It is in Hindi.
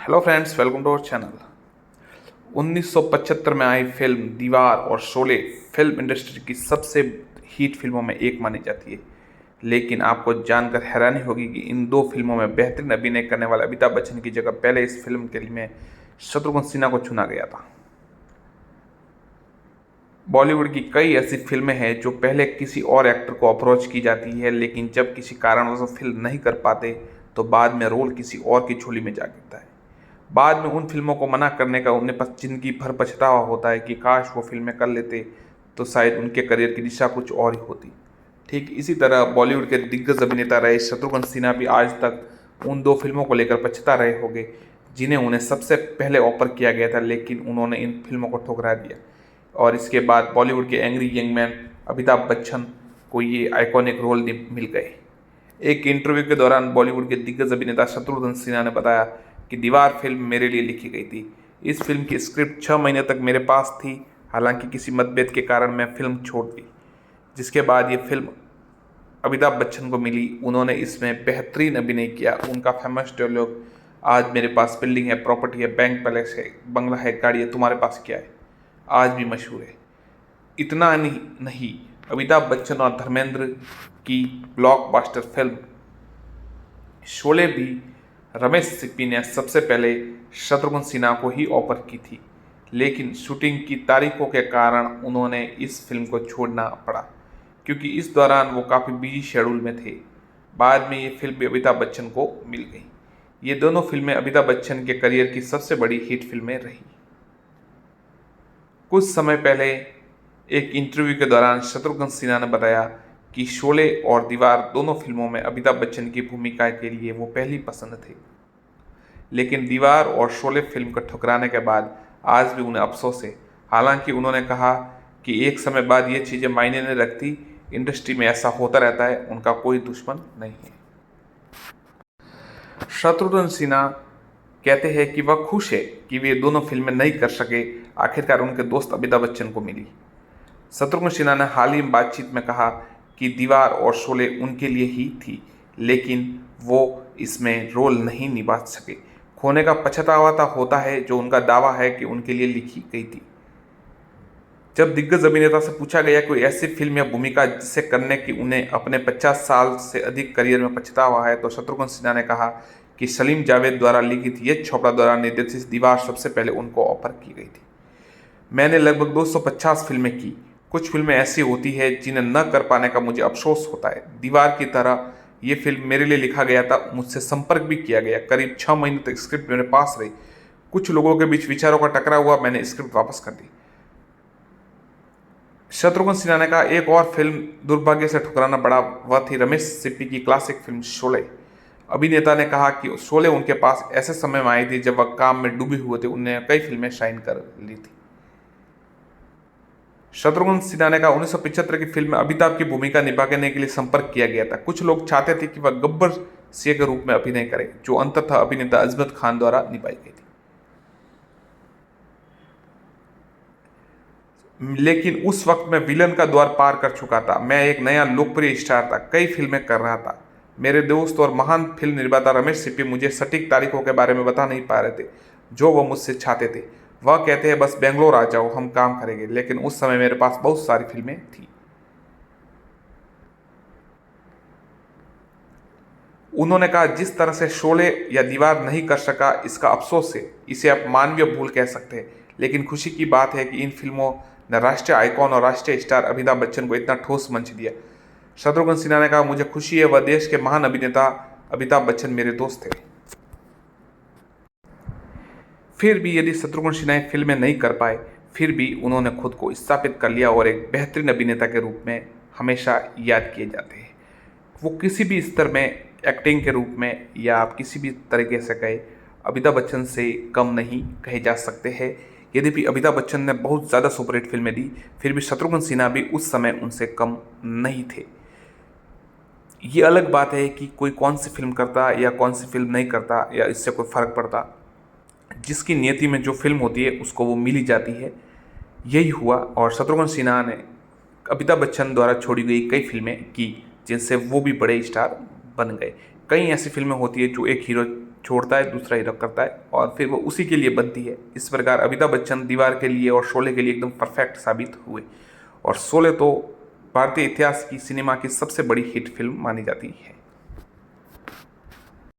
Hello friends, welcome to our channel. 1975 में आई फिल्म दीवार और शोले फिल्म इंडस्ट्री की सबसे हिट फिल्मों में एक मानी जाती है। लेकिन आपको जानकर हैरानी होगी कि इन दो फिल्मों में बेहतरीन अभिनय करने वाले अमिताभ बच्चन की जगह पहले इस फिल्म के लिए शत्रुघ्न सिन्हा को चुना गया था। बॉलीवुड की कई ऐसी फिल्में हैं जो पहले किसी और एक्टर को अप्रोच की जाती है, लेकिन जब किसी कारणवश फिल्म नहीं कर पाते तो बाद में रोल किसी और की झोली में जा गिरता है। बाद में उन फिल्मों को मना करने का उन्हें जिंदगी भर पछतावा होता है कि काश वो फिल्में कर लेते तो शायद उनके करियर की दिशा कुछ और ही होती। ठीक इसी तरह बॉलीवुड के दिग्गज अभिनेता रहे शत्रुघ्न सिन्हा भी आज तक उन दो फिल्मों को लेकर पछता रहे होंगे जिन्हें उन्हें सबसे पहले ऑफर किया गया था, लेकिन उन्होंने इन फिल्मों को ठुकरा दिया। और इसके बाद बॉलीवुड के angry young man Amitabh Bachchan को ये आइकॉनिक रोल मिल गए। एक इंटरव्यू के दौरान बॉलीवुड के दिग्गज अभिनेता शत्रुघ्न सिन्हा ने बताया कि दीवार फिल्म मेरे लिए लिखी गई थी। इस फिल्म की स्क्रिप्ट 6 महीने तक मेरे पास थी। हालांकि किसी मतभेद के कारण मैं फिल्म छोड़ दी, जिसके बाद ये फिल्म अमिताभ बच्चन को मिली। उन्होंने इसमें बेहतरीन अभिनय किया। उनका फेमस डायलॉग, आज मेरे पास बिल्डिंग है, प्रॉपर्टी है, बैंक बैलेंस है, बंगला है, गाड़ी है, तुम्हारे पास क्या है, आज भी मशहूर है। इतना नहीं, अमिताभ बच्चन और धर्मेंद्र की ब्लॉकबस्टर फिल्म शोले भी रमेश सिप्पी ने सबसे पहले शत्रुघ्न सिन्हा को ही ऑफर की थी, लेकिन शूटिंग की तारीखों के कारण उन्होंने इस फिल्म को छोड़ना पड़ा, क्योंकि इस दौरान वो काफ़ी बिजी शेड्यूल में थे। बाद में ये फिल्म भी अमिताभ बच्चन को मिल गई। ये दोनों फिल्में अमिताभ बच्चन के करियर की सबसे बड़ी हिट फिल्में रही। कुछ समय पहले एक इंटरव्यू के दौरान शत्रुघ्न सिन्हा ने बताया कि शोले और दीवार दोनों फिल्मों में अमिताभ बच्चन की भूमिका के लिए वो पहली पसंद थे, लेकिन दीवार और शोले फिल्म को ठुकराने के बाद आज भी उन्हें अफसोस है। हालांकि उन्होंने कहा कि एक समय बाद ये चीज़ें मायने नहीं रखती, इंडस्ट्री में ऐसा होता रहता है, उनका कोई दुश्मन नहीं है। शत्रुघ्न सिन्हा कहते हैं कि वह खुश है कि वे दोनों फिल्में नहीं कर सके, आखिरकार उनके दोस्त अमिताभ बच्चन को मिली। शत्रुघ्न सिन्हा ने हाल ही में बातचीत में कहा कि दीवार और शोले उनके लिए ही थी, लेकिन वो इसमें रोल नहीं निभा सके। खोने का पछतावा होता है जो उनका दावा है कि उनके लिए लिखी गई थी। जब दिग्गज अभिनेता से पूछा गया कोई ऐसी फिल्म या भूमिका जिसे करने की उन्हें अपने 50 साल से अधिक करियर में पछतावा है, तो शत्रुघ्न सिन्हा ने कहा कि सलीम जावेद द्वारा लिखित यश चोपड़ा द्वारा निर्देशित दीवार सबसे पहले उनको ऑफर की गई थी। मैंने लगभग 250 फिल्में की। कुछ फिल्में ऐसी होती है जिन्हें न कर पाने का मुझे अफसोस होता है। दीवार की तरह ये फिल्म मेरे लिए लिखा गया था, मुझसे संपर्क भी किया गया। करीब 6 महीने तक स्क्रिप्ट मेरे पास रही। कुछ लोगों के बीच विचारों का टकराव हुआ, मैंने स्क्रिप्ट वापस कर दी। शत्रुघ्न सिन्हा ने कहा एक और फिल्म दुर्भाग्य से ठुकराना पड़ा, वह थी रमेश सिप्पी की क्लासिक फिल्म शोले। अभिनेता ने कहा कि शोले उनके पास ऐसे समय में आई थी जब वह काम में डूबे हुए थे। उन्होंने कई फिल्में शाइन कर ली थी। शत्रुघ्न सिन्हा ने कहा 1975 की फिल्म में अमिताभ की भूमिका निभाने के लिए संपर्क किया गया था। कुछ लोग चाहते थे कि वह गब्बर सिंह के रूप में अभिनय करे, जो अंततः अभिनेता अजमत खान द्वारा निभाई गई थी। लेकिन उस वक्त मैं विलन का द्वार पार कर चुका था। मैं एक नया लोकप्रिय स्टार था, कई फिल्में कर रहा था। मेरे दोस्त और महान फिल्म निर्माता रमेश सिप्पी मुझे सटीक तारीखों के बारे में बता नहीं पा रहे थे जो वह मुझसे चाहते थे। वह कहते हैं बस बेंगलोर आ जाओ, हम काम करेंगे। लेकिन उस समय मेरे पास बहुत सारी फिल्में थी। उन्होंने कहा जिस तरह से शोले या दीवार नहीं कर सका, इसका अफसोस है। इसे आप मानवीय भूल कह सकते हैं, लेकिन खुशी की बात है कि इन फिल्मों ने राष्ट्रीय आइकॉन और राष्ट्रीय स्टार अमिताभ बच्चन को इतना ठोस मंच दिया। शत्रुघ्न सिन्हा ने कहा मुझे खुशी है वह देश के महान अभिनेता अमिताभ बच्चन मेरे दोस्त थे। फिर भी यदि शत्रुघ्न सिन्हा फिल्में नहीं कर पाए, फिर भी उन्होंने खुद को स्थापित कर लिया और एक बेहतरीन अभिनेता के रूप में हमेशा याद किए जाते हैं। वो किसी भी स्तर में एक्टिंग के रूप में या आप किसी भी तरीके से कहे, अमिताभ बच्चन से कम नहीं कहे जा सकते हैं। यद्यपि अमिताभ बच्चन ने बहुत ज़्यादा सुपरहिट फिल्में दी, फिर भी शत्रुघ्न सिन्हा भी उस समय उनसे कम नहीं थे। ये अलग बात है कि कोई कौन सी फिल्म करता या कौन सी फिल्म नहीं करता, या इससे कोई फ़र्क पड़ता। जिसकी नियति में जो फिल्म होती है उसको वो मिल ही जाती है। यही हुआ, और शत्रुघ्न सिन्हा ने अमिताभ बच्चन द्वारा छोड़ी गई कई फिल्में की जिनसे वो भी बड़े स्टार बन गए। कई ऐसी फिल्में होती है जो एक हीरो छोड़ता है, दूसरा हीरो करता है और फिर वो उसी के लिए बनती है। इस प्रकार अमिताभ बच्चन दीवार के लिए और शोले के लिए एकदम परफेक्ट साबित हुए और शोले तो भारतीय इतिहास की सिनेमा की सबसे बड़ी हिट फिल्म मानी जाती है।